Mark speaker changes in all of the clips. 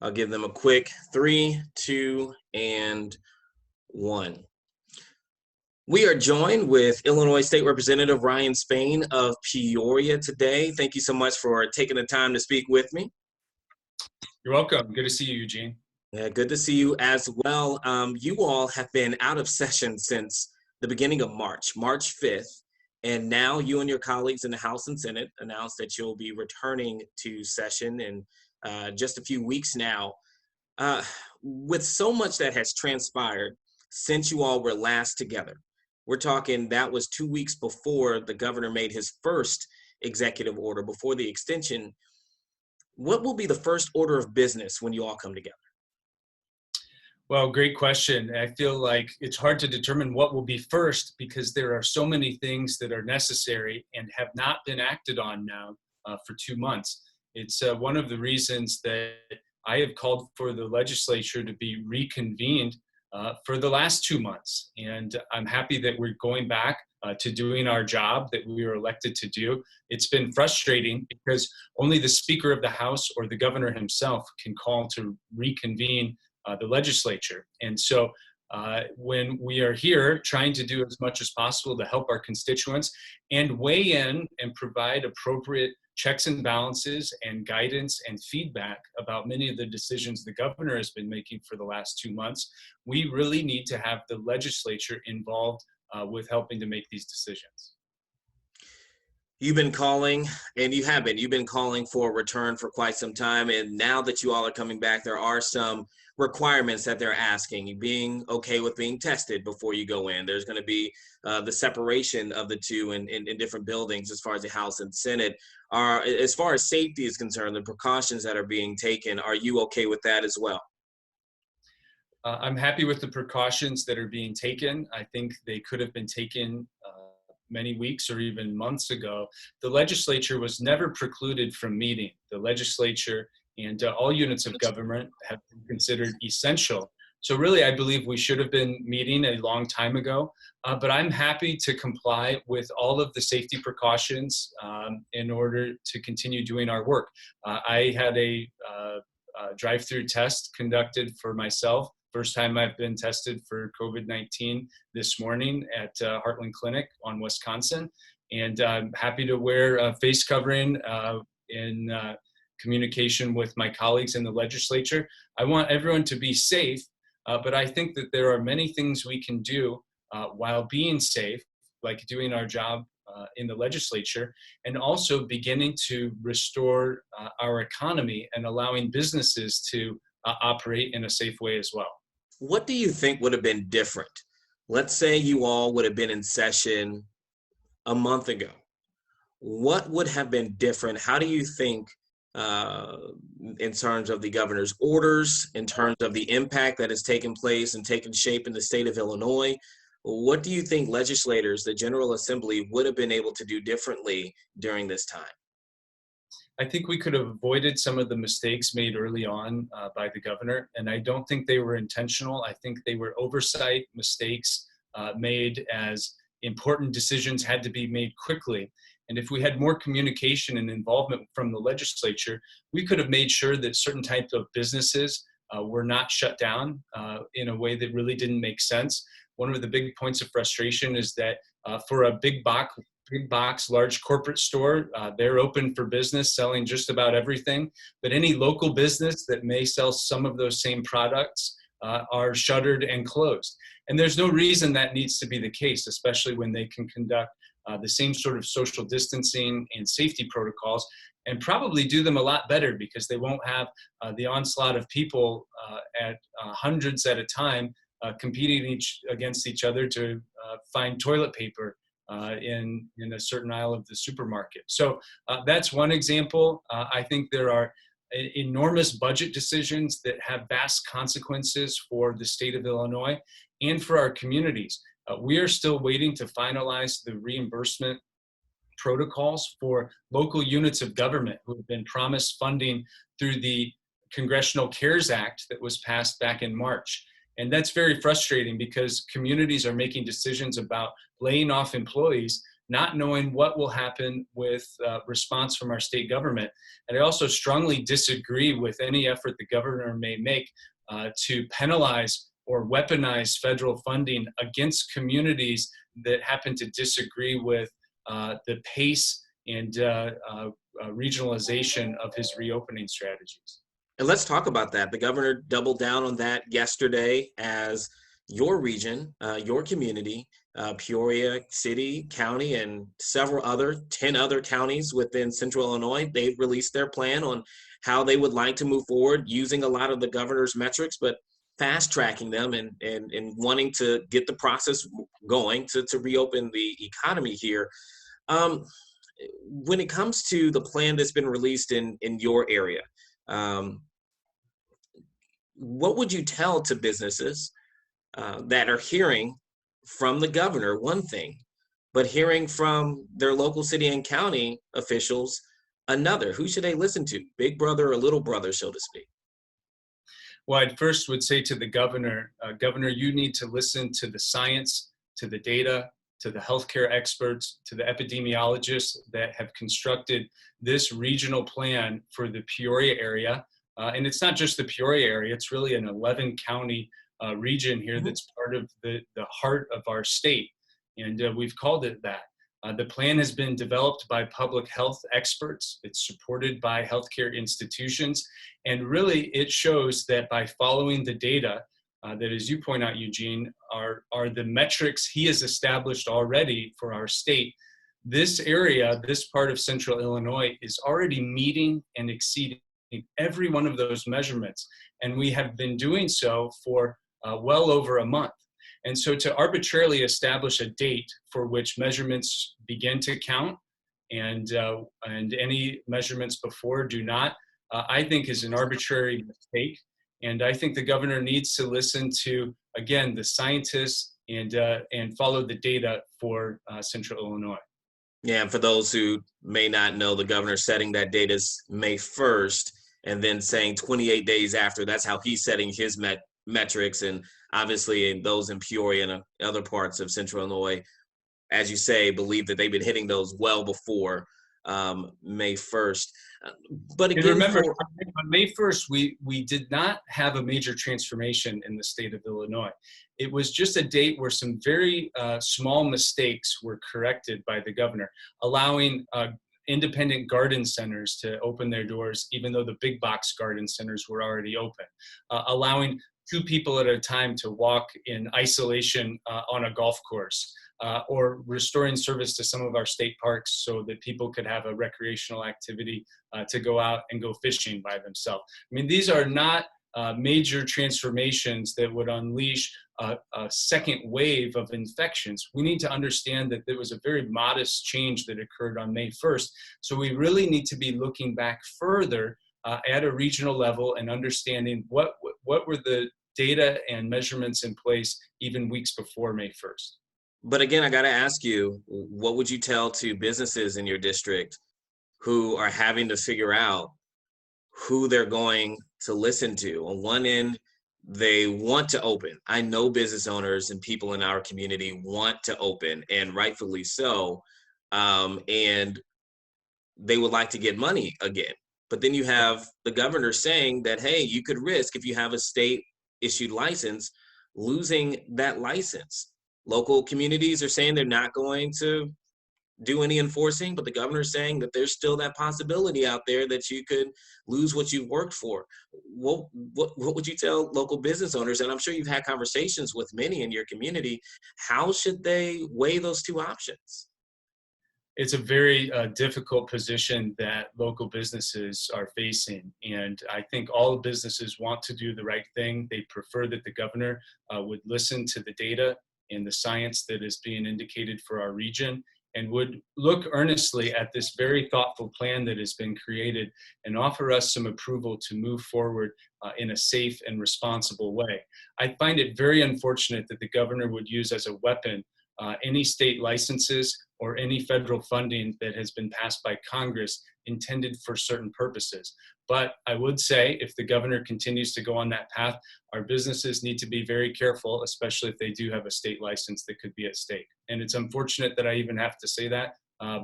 Speaker 1: I'll give them a quick 3, 2, and 1. We are joined with Illinois State Representative Ryan Spain of Peoria today. Thank you so much for taking the time to speak with me.
Speaker 2: You're welcome. Good to see you, Eugene.
Speaker 1: Yeah, good to see you as well. You all have been out of session since the beginning of March 5th, and now you and your colleagues in the House and Senate announced that you'll be returning to session in just a few weeks now. With so much that has transpired since you all were last together, we're talking that was 2 weeks before the governor made his first executive order, before the extension. What will be the first order of business when you all come together?
Speaker 2: Well, great question. I feel like it's hard to determine what will be first because there are so many things that are necessary and have not been acted on now for 2 months. It's one of the reasons that I have called for the legislature to be reconvened for the last 2 months. And I'm happy that we're going back to doing our job that we were elected to do. It's been frustrating because only the Speaker of the House or the governor himself can call to reconvene the legislature. And so when we are here trying to do as much as possible to help our constituents and weigh in and provide appropriate checks and balances and guidance and feedback about many of the decisions the governor has been making for the last 2 months, we really need to have the legislature involved with helping to make these decisions.
Speaker 1: You've been calling, and you've been calling for a return for quite some time. And now that you all are coming back, there are some requirements that they're asking. You being okay with being tested before you go in. There's going to be the separation of the two in different buildings as far as the House and Senate. As far as safety is concerned, the precautions that are being taken, are you okay with that as well?
Speaker 2: I'm happy with the precautions that are being taken. I think they could have been taken many weeks or even months ago. The legislature was never precluded from meeting. The legislature and all units of government have been considered essential. So really, I believe we should have been meeting a long time ago, but I'm happy to comply with all of the safety precautions in order to continue doing our work. I had a drive-through test conducted for myself. First time I've been tested for COVID-19 this morning at Heartland Clinic on Wisconsin. And I'm happy to wear a face covering in communication with my colleagues in the legislature. I want everyone to be safe, but I think that there are many things we can do while being safe, like doing our job in the legislature, and also beginning to restore our economy and allowing businesses to operate in a safe way as well.
Speaker 1: What do you think would have been different? Let's say you all would have been in session a month ago. What would have been different? How do you think, in terms of the governor's orders, in terms of the impact that has taken place and taken shape in the state of Illinois? What do you think legislators, the General Assembly, would have been able to do differently during this time?
Speaker 2: I think we could have avoided some of the mistakes made early on by the governor, and I don't think they were intentional. I think they were oversight mistakes made as important decisions had to be made quickly. And if we had more communication and involvement from the legislature, we could have made sure that certain types of businesses were not shut down in a way that really didn't make sense. One of the big points of frustration is that for a big box, large corporate store, they're open for business, selling just about everything. But any local business that may sell some of those same products are shuttered and closed. And there's no reason that needs to be the case, especially when they can conduct the same sort of social distancing and safety protocols and probably do them a lot better because they won't have the onslaught of people at hundreds at a time competing against each other to find toilet paper in a certain aisle of the supermarket. So that's one example. I think there are enormous budget decisions that have vast consequences for the state of Illinois and for our communities. We are still waiting to finalize the reimbursement protocols for local units of government who have been promised funding through the Congressional CARES Act that was passed back in March. And that's very frustrating because communities are making decisions about laying off employees not knowing what will happen with response from our state government. And I also strongly disagree with any effort the governor may make to penalize or weaponize federal funding against communities that happen to disagree with the pace and regionalization of his reopening strategies.
Speaker 1: And let's talk about that. The governor doubled down on that yesterday as your region, your community, Peoria City, County, and 10 other counties within Central Illinois, they've released their plan on how they would like to move forward using a lot of the governor's metrics, but fast tracking them and wanting to get the process going to reopen the economy here. When it comes to the plan that's been released in your area, what would you tell to businesses that are hearing from the governor one thing, but hearing from their local city and county officials another? Who should they listen to, big brother or little brother, so to speak?
Speaker 2: Well, I first would say to the governor, Governor, you need to listen to the science, to the data, to the healthcare experts, to the epidemiologists that have constructed this regional plan for the Peoria area. And it's not just the Peoria area, it's really an 11 county region here that's part of the heart of our state. And we've called it that. The plan has been developed by public health experts. It's supported by healthcare institutions. And really, it shows that by following the data that, as you point out, Eugene, are the metrics he has established already for our state, this area, this part of Central Illinois, is already meeting and exceeding every one of those measurements. And we have been doing so for well over a month. And so to arbitrarily establish a date for which measurements begin to count and any measurements before do not, I think is an arbitrary mistake. And I think the governor needs to listen to, again, the scientists and follow the data for Central Illinois.
Speaker 1: Yeah, and for those who may not know, the governor setting that date is May 1st, and then saying 28 days after, that's how he's setting his metrics. And obviously in those in Peoria and other parts of Central Illinois, as you say, believe that they've been hitting those well before May 1st. But again,
Speaker 2: remember, on May 1st, we did not have a major transformation in the state of Illinois. It was just a date where some very small mistakes were corrected by the governor, allowing independent garden centers to open their doors, even though the big box garden centers were already open, allowing 2 people at a time to walk in isolation on a golf course, or restoring service to some of our state parks so that people could have a recreational activity to go out and go fishing by themselves. I mean, these are not major transformations that would unleash a second wave of infections. We need to understand that there was a very modest change that occurred on May 1st. So we really need to be looking back further at a regional level and understanding what were the data and measurements in place even weeks before May 1st.
Speaker 1: But again, I got to ask you, what would you tell to businesses in your district who are having to figure out who they're going to listen to? On one end, they want to open. I know business owners and people in our community want to open, and rightfully so. And they would like to get money again. But then you have the governor saying that, hey, you could risk, if you have a state issued license, losing that license. Local communities are saying they're not going to do any enforcing, but the governor's saying that there's still that possibility out there that you could lose what you've worked for. What would you tell local business owners? And I'm sure you've had conversations with many in your community. How should they weigh those two options?
Speaker 2: It's a very difficult position that local businesses are facing. And I think all businesses want to do the right thing. They prefer that the governor would listen to the data and the science that is being indicated for our region, and would look earnestly at this very thoughtful plan that has been created and offer us some approval to move forward in a safe and responsible way. I find it very unfortunate that the governor would use as a weapon any state licenses or any federal funding that has been passed by Congress intended for certain purposes. But I would say if the governor continues to go on that path, our businesses need to be very careful, especially if they do have a state license that could be at stake. And it's unfortunate that I even have to say that,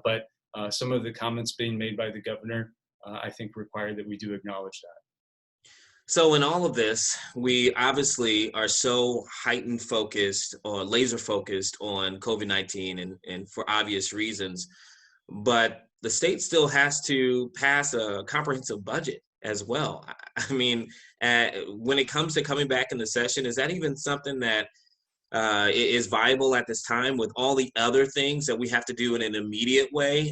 Speaker 2: but some of the comments being made by the governor, I think require that we do acknowledge that.
Speaker 1: So in all of this, we obviously are so heightened focused or laser focused on COVID-19 and for obvious reasons, but the state still has to pass a comprehensive budget as well. I mean, when it comes to coming back in the session, is that even something that is viable at this time with all the other things that we have to do in an immediate way?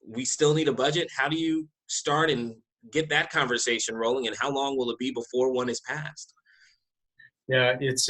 Speaker 1: We still need a budget. How do you start and get that conversation rolling, and how long will it be before one is passed?
Speaker 2: Yeah, it's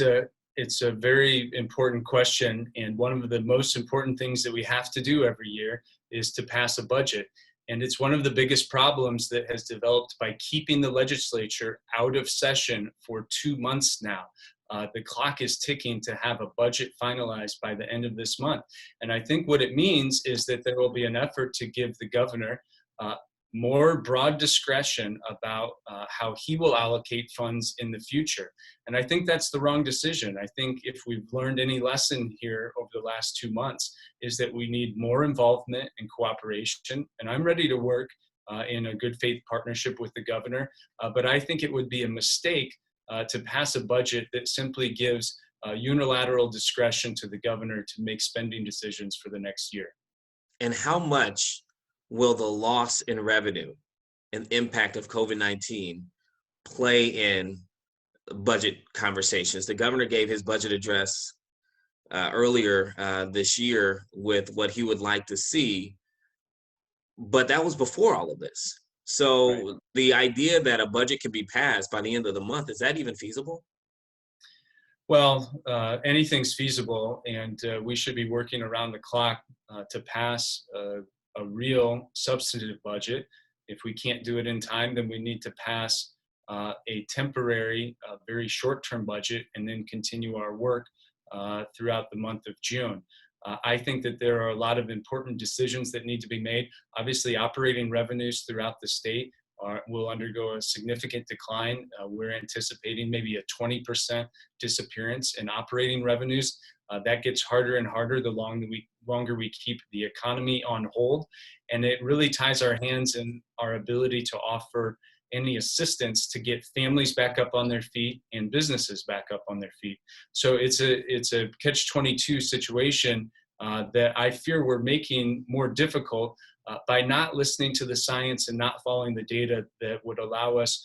Speaker 2: a very important question, and one of the most important things that we have to do every year is to pass a budget. And it's one of the biggest problems that has developed by keeping the legislature out of session for 2 months now. The clock is ticking to have a budget finalized by the end of this month. And I think what it means is that there will be an effort to give the governor more broad discretion about how he will allocate funds in the future. And I think that's the wrong decision. I think if we've learned any lesson here over the last 2 months is that we need more involvement and cooperation. And I'm ready to work in a good faith partnership with the governor. But I think it would be a mistake to pass a budget that simply gives unilateral discretion to the governor to make spending decisions for the next year.
Speaker 1: And how much will the loss in revenue and impact of COVID-19 play in budget conversations? The governor gave his budget address earlier this year with what he would like to see, but that was before all of this. So
Speaker 2: Right.
Speaker 1: the idea that a budget can be passed by the end of the month, is that even feasible?
Speaker 2: Well, anything's feasible, and we should be working around the clock to pass a real substantive budget. If we can't do it in time, then we need to pass a temporary, very short-term budget and then continue our work throughout the month of June. I think that there are a lot of important decisions that need to be made. Obviously, operating revenues throughout the state will undergo a significant decline. We're anticipating maybe a 20% disappearance in operating revenues. That gets harder and harder the longer we keep the economy on hold. And it really ties our hands in our ability to offer any assistance to get families back up on their feet and businesses back up on their feet. So it's a catch-22 situation that I fear we're making more difficult by not listening to the science and not following the data that would allow us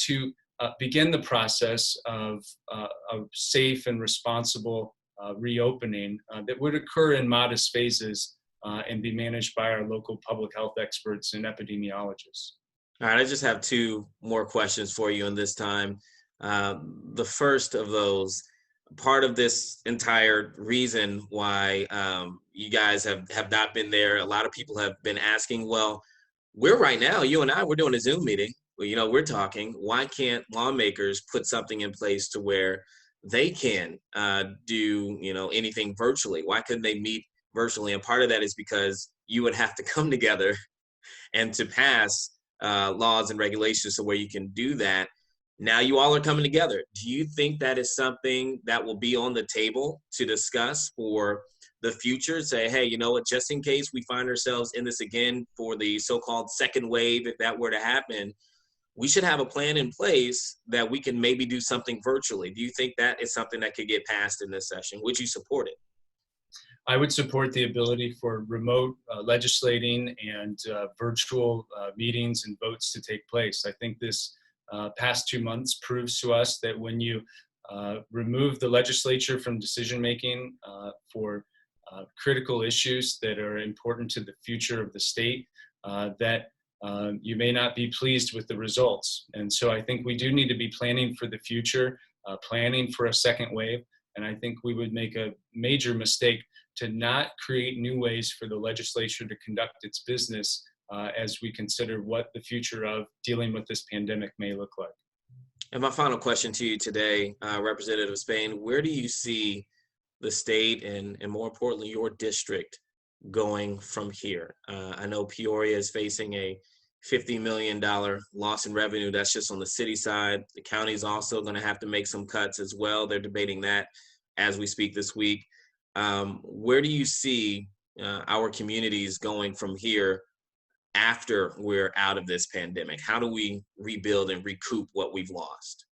Speaker 2: to begin the process of safe and responsible reopening that would occur in modest phases and be managed by our local public health experts and epidemiologists.
Speaker 1: All right, I just have two more questions for you in this time. The first of those, part of this entire reason why you guys have not been there, a lot of people have been asking, well, we're right now, you and I, we're doing a Zoom meeting. Well, we're talking, why can't lawmakers put something in place to where they can do, anything virtually? Why couldn't they meet virtually? And part of that is because you would have to come together and to pass laws and regulations so where you can do that. Now you all are coming together. Do you think that is something that will be on the table to discuss for the future? Say, hey, you know what, just in case we find ourselves in this again for the so-called second wave, if that were to happen, we should have a plan in place that we can maybe do something virtually. Do you think that is something that could get passed in this session? Would you support it?
Speaker 2: I would support the ability for remote legislating and virtual meetings and votes to take place. I think this past 2 months proves to us that when you remove the legislature from decision making for critical issues that are important to the future of the state, that you may not be pleased with the results. And so I think we do need to be planning for the future, planning for a second wave. And I think we would make a major mistake to not create new ways for the legislature to conduct its business as we consider what the future of dealing with this pandemic may look like.
Speaker 1: And my final question to you today, Representative Spain, where do you see the state and more importantly, your district going from here? I know Peoria is facing a $50 million loss in revenue. That's just on the city side. The county is also going to have to make some cuts as well. They're debating that as we speak this week. Where do you see our communities going from here after we're out of this pandemic? How do we rebuild and recoup what we've lost?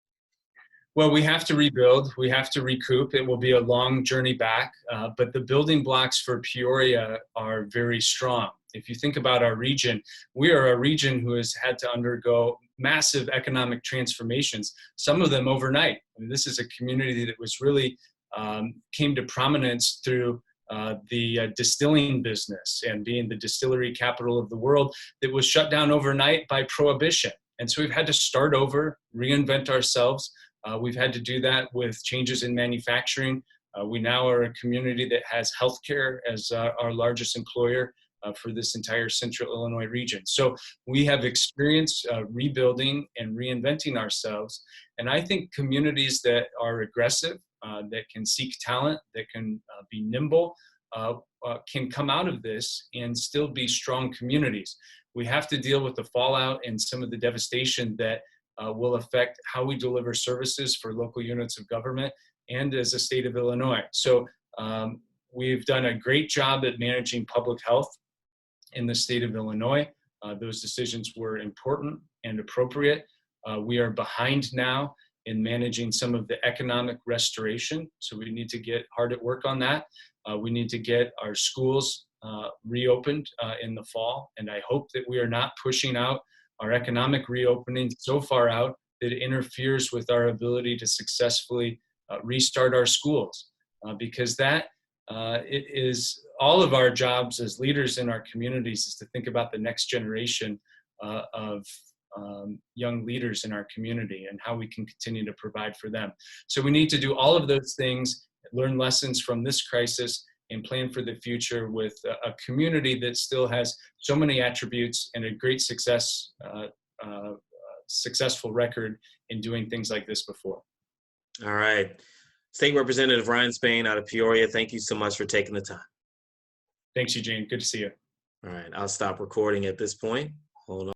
Speaker 2: Well, we have to rebuild. We have to recoup. It will be a long journey back, but the building blocks for Peoria are very strong. If you think about our region, we are a region who has had to undergo massive economic transformations, some of them overnight. I mean, this is a community that was really came to prominence through the distilling business and being the distillery capital of the world that was shut down overnight by prohibition. And so we've had to start over, reinvent ourselves. We've had to do that with changes in manufacturing. We now are a community that has healthcare as our largest employer for this entire central Illinois region. So we have experience rebuilding and reinventing ourselves. And I think communities that are aggressive, that can seek talent, that can be nimble, can come out of this and still be strong communities. We have to deal with the fallout and some of the devastation that will affect how we deliver services for local units of government and as a state of Illinois. So we've done a great job at managing public health in the state of Illinois. Those decisions were important and appropriate. We are behind now in managing some of the economic restoration. So we need to get hard at work on that. We need to get our schools reopened in the fall. And I hope that we are not pushing out our economic reopening so far out that it interferes with our ability to successfully restart our schools, because that it is all of our jobs as leaders in our communities is to think about the next generation of young leaders in our community and how we can continue to provide for them. So we need to do all of those things, learn lessons from this crisis, and plan for the future with a community that still has so many attributes and a great successful record in doing things like this before.
Speaker 1: All right. State Representative Ryan Spain out of Peoria, thank you so much for taking the time.
Speaker 2: Thanks, Eugene. Good to see you.
Speaker 1: All right. I'll stop recording at this point. Hold on.